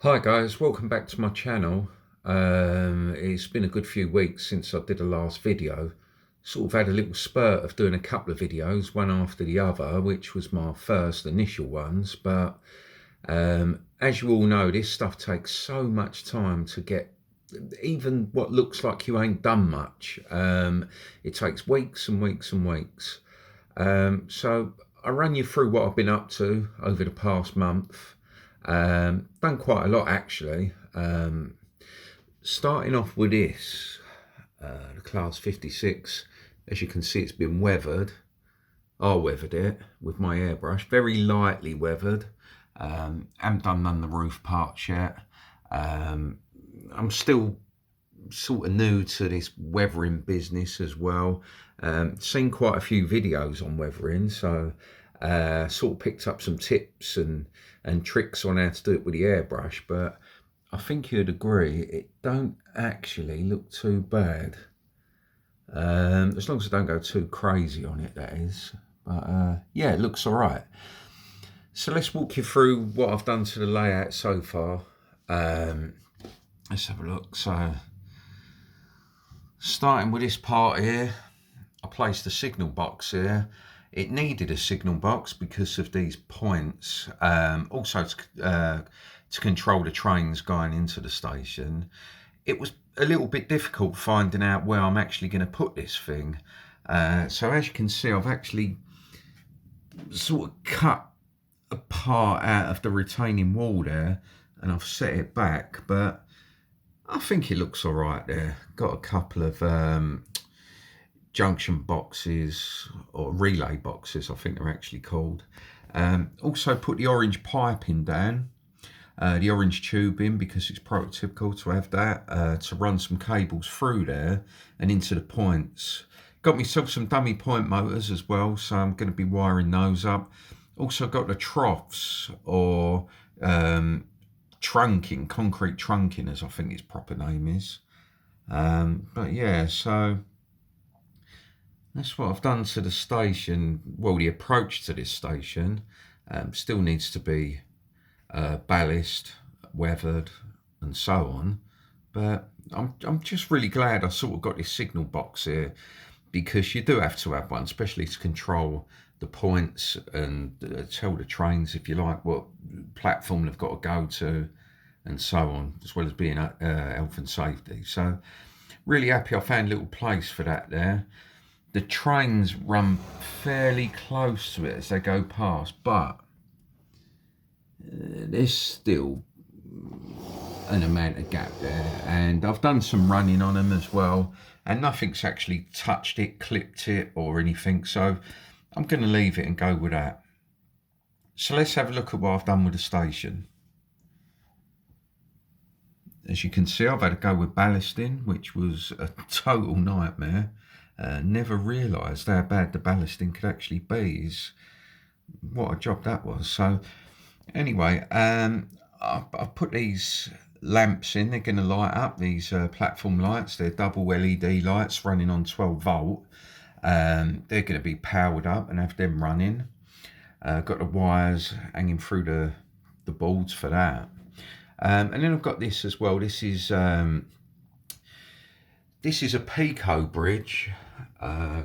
Hi guys, welcome back to my channel. It's been a good few weeks since I did the last video. Sort of had a little spurt of doing a couple of videos, one after the other, which was my first initial ones. But as you all know, this stuff takes so much time to get even what looks like you ain't done much. It takes weeks and weeks and weeks. So I run you through what I've been up to over the past month. Done quite a lot actually. Starting off with this, the Class 56. As you can see, it's been weathered. I weathered it with my airbrush, very lightly weathered. Haven't done none of the roof parts yet. I'm still sort of new to this weathering business as well. Seen quite a few videos on weathering, so sort of picked up some tips and tricks on how to do it with the airbrush, but I think you'd agree it don't actually look too bad. As long as I don't go too crazy on it, that is. But yeah, it looks all right. So let's walk you through what I've done to the layout so far. Let's have a look. So starting with this part here, I placed a signal box here. It needed a signal box because of these points. Also to control the trains going into the station. It was a little bit difficult finding out where I'm actually going to put this thing. So as you can see, I've actually sort of cut a part out of the retaining wall there and I've set it back, but I think it looks all right there. Got a couple of junction boxes, or relay boxes I think they're actually called. Also put the orange piping down, the orange tubing, because it's prototypical to have that, to run some cables through there and into the points. Got myself some dummy point motors as well, so I'm going to be wiring those up. Also got the troughs, or trunking, concrete trunking as I think its proper name is. But yeah, so that's what I've done to the station. Well, the approach to this station still needs to be ballast, weathered and so on. But I'm just really glad I sort of got this signal box here, because you do have to have one, especially to control the points and tell the trains, if you like, what platform they've got to go to and so on, as well as being health and safety. So really happy I found a little place for that there. The trains run fairly close to it as they go past, but there's still an amount of gap there, and I've done some running on them as well, and nothing's actually touched it, clipped it or anything, so I'm going to leave it and go with that. So let's have a look at what I've done with the station. As you can see, I've had to go with ballasting, which was a total nightmare. Never realised how bad the ballasting could actually be. What a job that was. So anyway, I've put these lamps in. They're going to light up, these platform lights. They're double LED lights running on 12 volt. They're going to be powered up and have them running. Got the wires hanging through the boards for that. And then I've got this as well. This is a Pico bridge.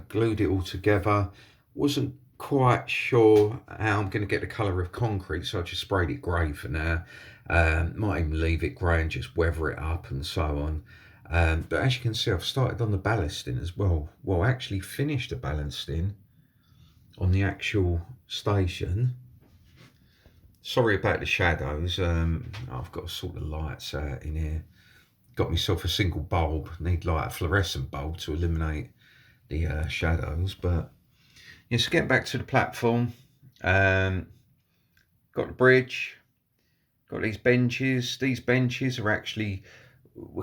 Glued it all together. Wasn't quite sure how I'm going to get the colour of concrete, so I just sprayed it grey for now. Might even leave it grey and just weather it up and so on. But as you can see, I've started on the ballasting as well. Well, I actually finished the ballasting on the actual station. Sorry about the shadows. I've got to sort the lights out in here. Got myself a single bulb. Need like a fluorescent bulb to eliminate the shadows. But yeah, so getting back to the platform. Got the bridge. Got these benches. These benches were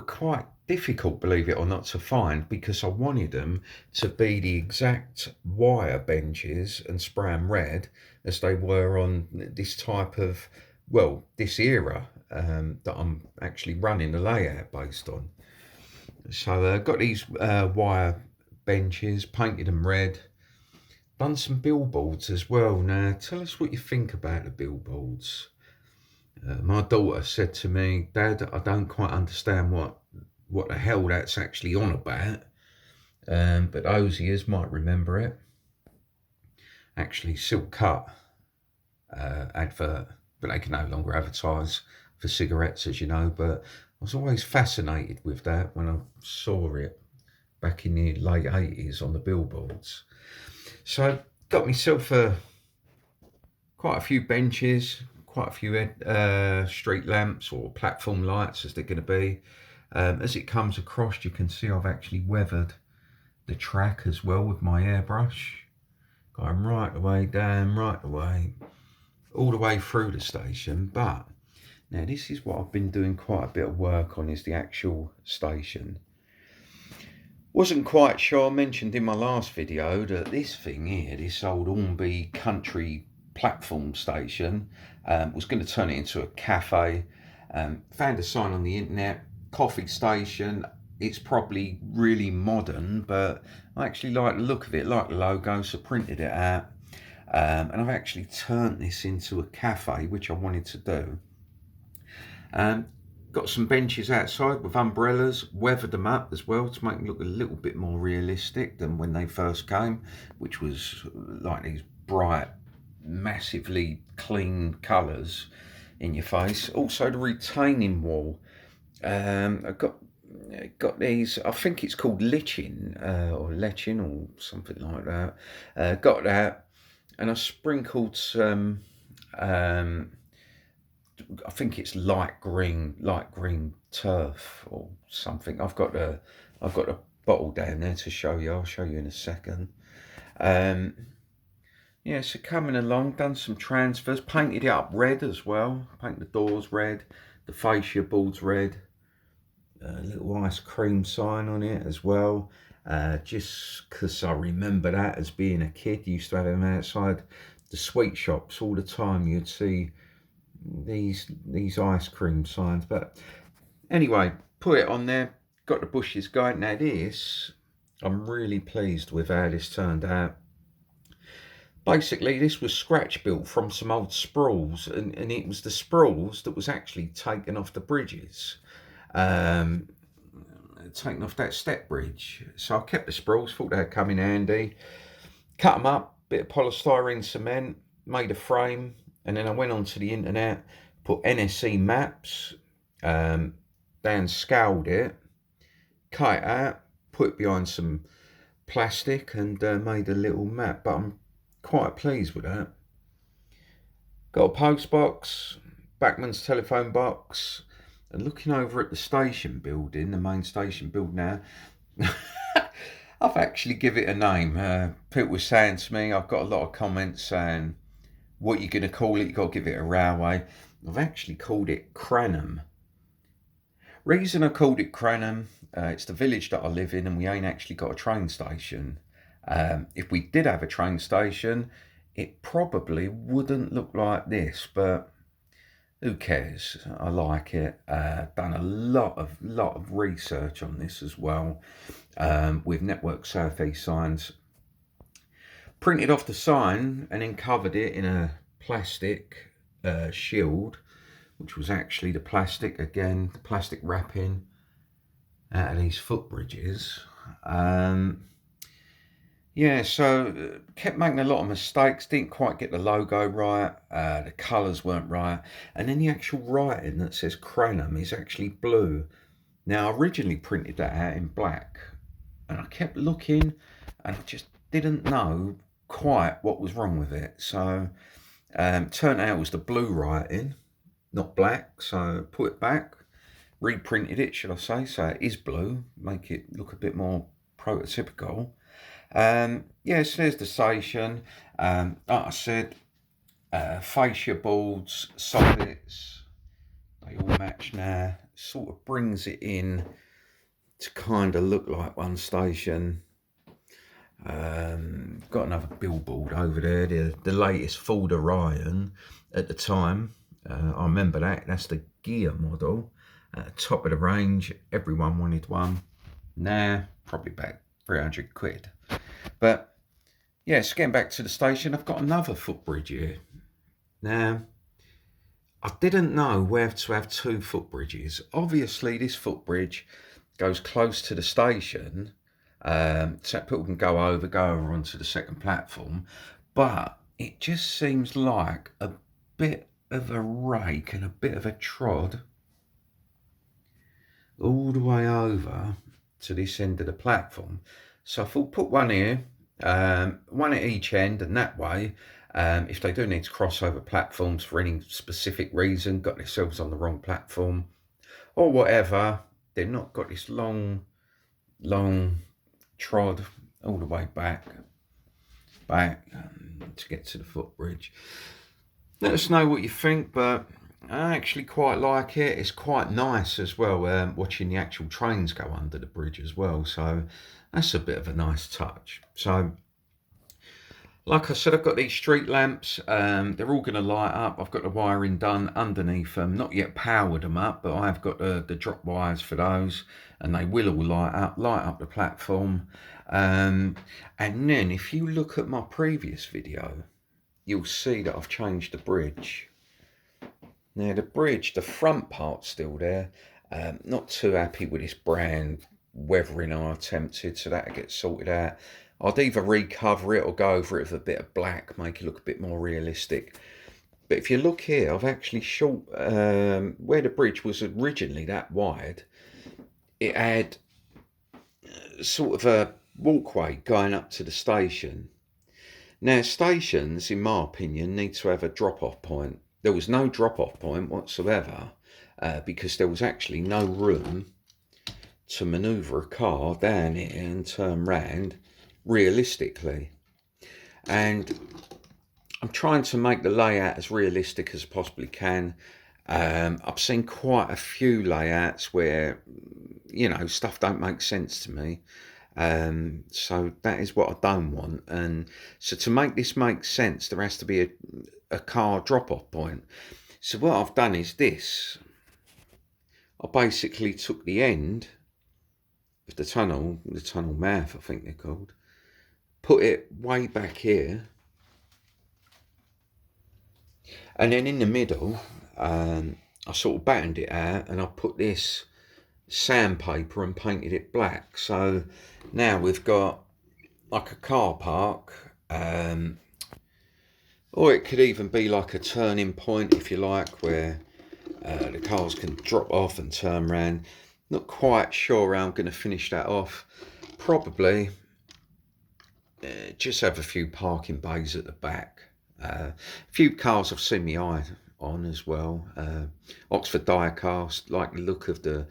quite difficult, believe it or not, to find, because I wanted them to be the exact wire benches and spray them red as they were on this type of, well, this era that I'm actually running the layout based on. So I got these wire benches, painted them red, done some billboards as well. Now tell us what you think about the billboards. My daughter said to me, "Dad, I don't quite understand what the hell that's actually on about." But those ears might remember it. Actually, Silk Cut advert, but they can no longer advertise for cigarettes, as you know. But I was always fascinated with that when I saw it back in the late 80s on the billboards. So got myself quite a few benches, quite a few street lamps or platform lights, as they're going to be. As it comes across, you can see I've actually weathered the track as well with my airbrush, going right the way down, right the way, all the way through the station. But now this is what I've been doing quite a bit of work on, is the actual station. Wasn't quite sure, I mentioned in my last video that this thing here, this old Hornby country platform station, was going to turn it into a cafe. Found a sign on the internet, coffee station. It's probably really modern, but I actually like the look of it, like the logo, so printed it out. And I've actually turned this into a cafe, which I wanted to do. Got some benches outside with umbrellas, weathered them up as well to make them look a little bit more realistic than when they first came, which was like these bright, massively clean colours in your face. Also the retaining wall. I've got these, I think it's called lichen or something like that. Got that, and I sprinkled some I think it's light green turf or something. I've got a bottle down there to show you. I'll show you in a second. Yeah, so coming along, done some transfers, painted it up red as well. Painted the doors red, the fascia boards red. A little ice cream sign on it as well. Just because I remember that as being a kid, used to have them outside the sweet shops all the time. You'd see these ice cream signs. But anyway, put it on there, got the bushes going. Now this, I'm really pleased with how this turned out. Basically, this was scratch built from some old sprues, and it was the sprues that was actually taken off the bridges, taken off that step bridge. So I kept the sprues, thought they'd come in handy, cut them up, bit of polystyrene cement, made a frame, and then I went onto the internet, put NSE maps, then scaled it, cut it out, put it behind some plastic, and made a little map. But I'm quite pleased with that. Got a post box, Backman's telephone box, and looking over at the station building, the main station building now, I've actually given it a name. People were saying to me, I've got a lot of comments saying, what are you going to call it? You've got to give it a railway. I've actually called it Cranham. Reason I called it Cranham, it's the village that I live in, and we ain't actually got a train station. If we did have a train station, it probably wouldn't look like this, but who cares? I like it. Done a lot of research on this as well, with Network South East signs. Printed off the sign and then covered it in a plastic shield, which was actually the plastic, again, the plastic wrapping out of these footbridges. Yeah, so kept making a lot of mistakes, didn't quite get the logo right, the colours weren't right, and then the actual writing that says Cranham is actually blue. Now, I originally printed that out in black, and I kept looking, and I just didn't know quite what was wrong with it. So, turned out it was the blue writing, not black, so put it back, reprinted it, should I say, so it is blue, make it look a bit more prototypical. Yeah, so there's the station. Like I said, fascia boards, soffits, they all match now. Sort of brings it in to kind of look like one station. Got another billboard over there, the latest Ford Orion at the time. I remember that's the gear model, top of the range. Everyone wanted one. Nah, probably about 300 quid. But yes, getting back to the station, I've got another footbridge here. Now, I didn't know where to have two footbridges. Obviously, this footbridge goes close to the station, so people can go over onto the second platform. But it just seems like a bit of a rake and a bit of a trod all the way over to this end of the platform. So I thought put one here, one at each end, and that way, if they do need to cross over platforms for any specific reason, got themselves on the wrong platform or whatever, they've not got this long trod all the way back to get to the footbridge. Let us know what you think, but I actually quite like it. It's quite nice as well, watching the actual trains go under the bridge as well. So that's a bit of a nice touch. So, like I said, I've got these street lamps. They're all going to light up. I've got the wiring done underneath them. Not yet powered them up, but I've got the drop wires for those, and they will all light up the platform. And then if you look at my previous video, you'll see that I've changed the bridge. Now the bridge, the front part's still there. Not too happy with this brand weathering I attempted, so that'll get sorted out. I'd either recover it or go over it with a bit of black, make it look a bit more realistic. But if you look here, I've actually short, where the bridge was originally that wide, it had sort of a walkway going up to the station. Now stations, in my opinion, need to have a drop-off point. There was no drop-off point whatsoever, because there was actually no room to manoeuvre a car down it and turn round realistically. And I'm trying to make the layout as realistic as I possibly can. I've seen quite a few layouts where, you know, stuff don't make sense to me. So that is what I don't want. And so to make this make sense, there has to be a car drop-off point. So what I've done is this. I basically took the end of the tunnel mouth, I think they're called, put it way back here, and then in the middle, I sort of battened it out, and I put this sandpaper and painted it black. So now we've got like a car park, or it could even be like a turning point, if you like, where the cars can drop off and turn around. Not quite sure how I'm going to finish that off. Probably just have a few parking bays at the back. A few cars I've seen my eye on as well. Oxford Diecast, like the look of the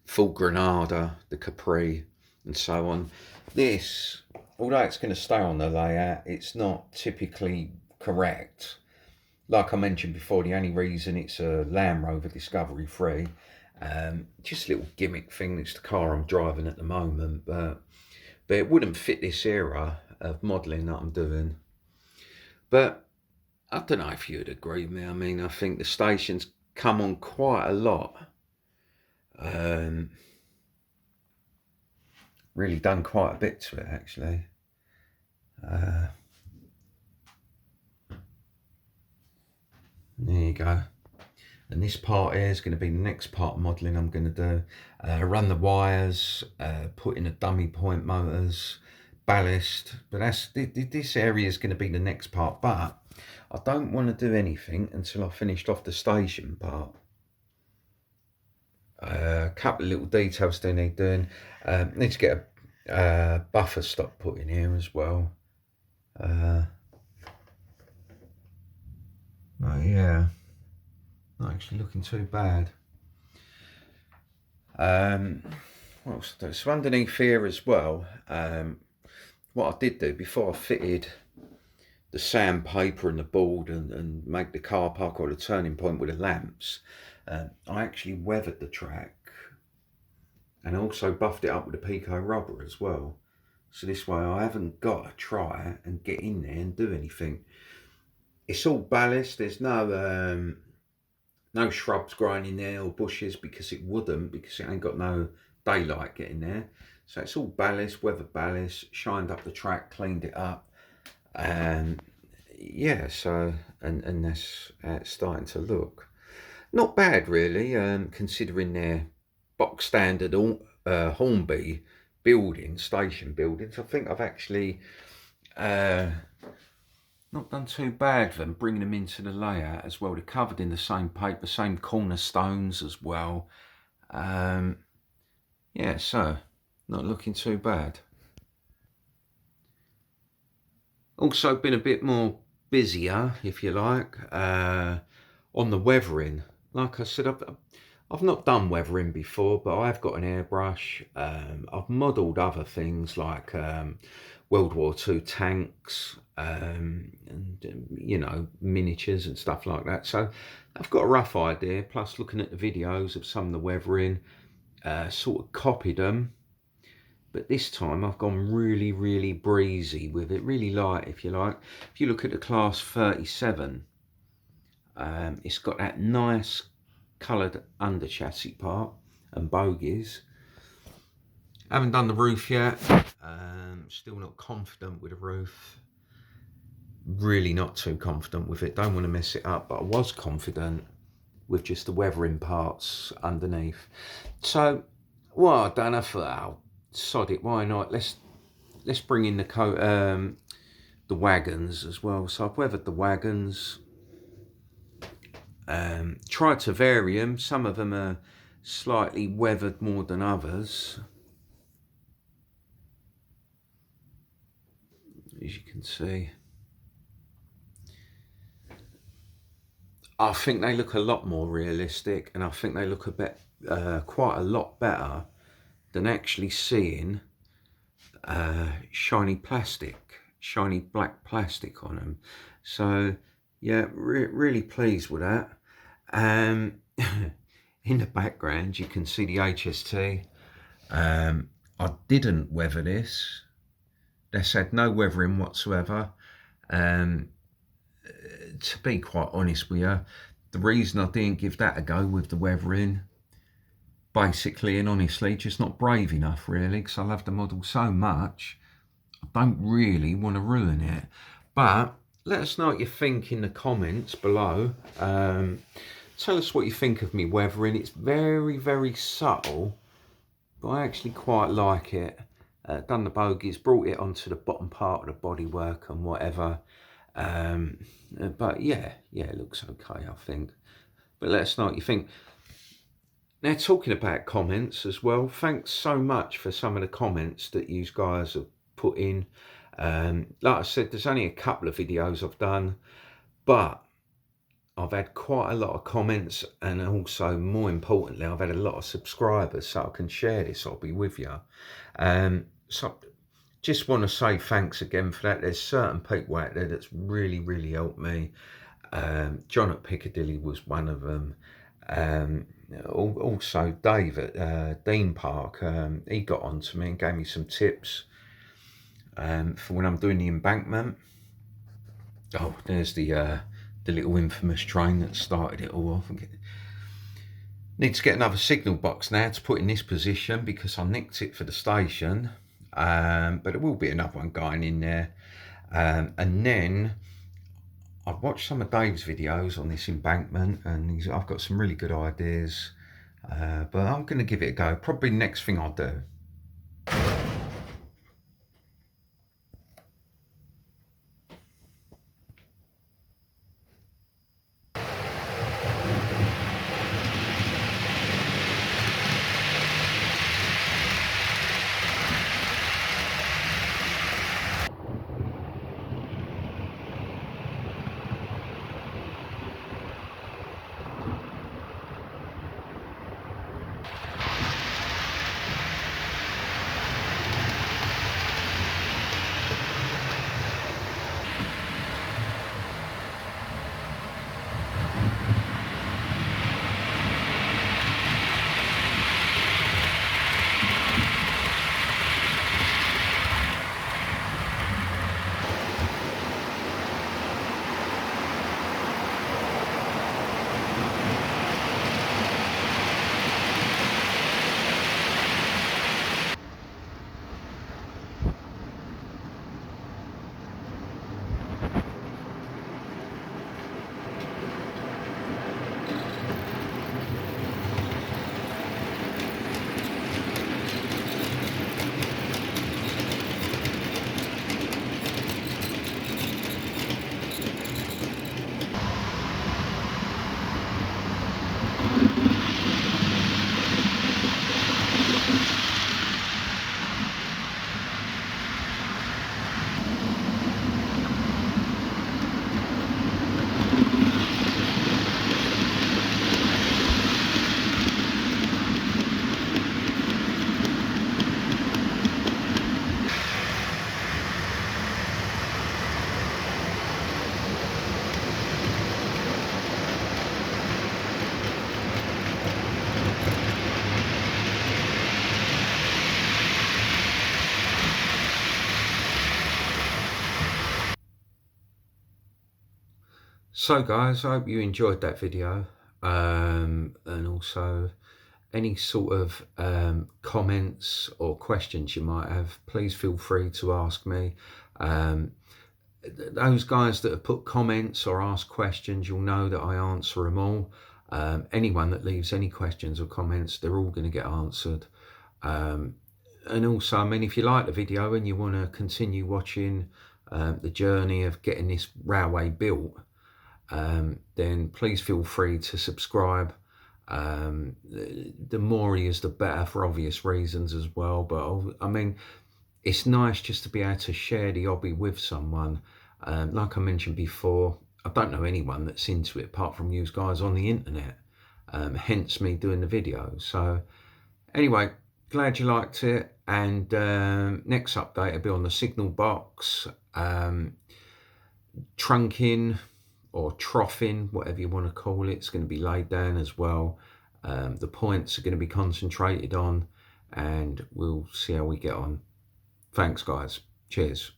full Granada, the Capri, and so on. This, although it's going to stay on the layout, it's not typically correct. Like I mentioned before, the only reason it's a Land Rover Discovery 3, just a little gimmick thing. It's the car I'm driving at the moment, but it wouldn't fit this era of modelling that I'm doing. But I don't know if you'd agree with me. I mean, I think the station's come on quite a lot. Really done quite a bit to it, actually. There you go. And this part here is going to be the next part of modelling I'm going to do. Run the wires, put in the dummy point motors, ballast. But this area is going to be the next part. But I don't want to do anything until I've finished off the station part. A couple of little details they need doing. Need to get a buffer stop put in here as well. Oh yeah, not actually looking too bad. What else to do? So underneath here as well, what I did do before I fitted the sandpaper and the board and make the car park or the turning point with the lamps, I actually weathered the track and also buffed it up with a pico rubber as well. So this way I haven't got to try and get in there and do anything. It's all ballast. There's no shrubs growing in there or bushes, because it wouldn't, because it ain't got no daylight getting there. So it's all ballast, weather ballast, shined up the track, cleaned it up, and yeah, so and that's how it's starting to look. Not bad really, considering their box standard hornby station buildings. I think I've actually uh, not done too bad for them, bringing them into the layout as well. They're covered in the same paper, same cornerstones as well. Yeah, so not looking too bad. Also been a bit more busier, if you like, on the weathering. Like I said, I've not done weathering before, but I've got an airbrush. I've modelled other things like World War II tanks, and you know, miniatures and stuff like that. So I've got a rough idea. Plus, looking at the videos of some of the weathering, sort of copied them. But this time I've gone really breezy with it, really light, if you like. If you look at the class 37, it's got that nice coloured under chassis part and bogies. Haven't done the roof yet. Still not confident with the roof. Really not too confident with it. Don't want to mess it up, but I was confident with just the weathering parts underneath. So what I've done, I thought, oh, sod it, why not? Let's bring in the wagons as well. So I've weathered the wagons. Tried to vary them. Some of them are slightly weathered more than others, as you can see. I think they look a lot more realistic, and I think they look quite a lot better than actually seeing shiny black plastic on them. So yeah, really pleased with that. In the background you can see the HST. I didn't weather this. This had no weathering whatsoever. To be quite honest with you, the reason I didn't give that a go with the weathering, basically and honestly, just not brave enough really, because I love the model so much. I don't really want to ruin it. But let us know what you think in the comments below. Tell us what you think of me weathering. It's very subtle, but I actually quite like it. Done the bogies, brought it onto the bottom part of the bodywork and whatever. But yeah, it looks okay, I think. But let us know what you think. Now, talking about comments as well, thanks so much for some of the comments that you guys have put in. Like I said, there's only a couple of videos I've done, but I've had quite a lot of comments, and also more importantly, I've had a lot of subscribers, so I can share this hobby with you. So just want to say thanks again for that. There's certain people out there that's really helped me. John at Piccadilly was one of them. Also Dave at Dean Park, he got onto me and gave me some tips for when I'm doing the embankment. Oh, there's the little infamous train that started it all off. Need to get another signal box now to put in this position because I nicked it for the station. But there will be another one going in there. And then I've watched some of Dave's videos on this embankment, and I've got some really good ideas. But I'm going to give it a go. Probably next thing I'll do. So guys, I hope you enjoyed that video, and also any sort of comments or questions you might have, please feel free to ask me. Um, those guys that have put comments or asked questions, you'll know that I answer them all. Anyone that leaves any questions or comments, they're all going to get answered. And also, I mean, if you like the video and you want to continue watching the journey of getting this railway built, then please feel free to subscribe. The more he is, the better, for obvious reasons as well. But I mean, it's nice just to be able to share the hobby with someone. Like I mentioned before, I don't know anyone that's into it apart from you guys on the internet, hence me doing the video. So anyway, glad you liked it, and next update will be on the signal box, trunking or troughing, whatever you want to call it. It's going to be laid down as well. The points are going to be concentrated on, and we'll see how we get on. Thanks guys, cheers.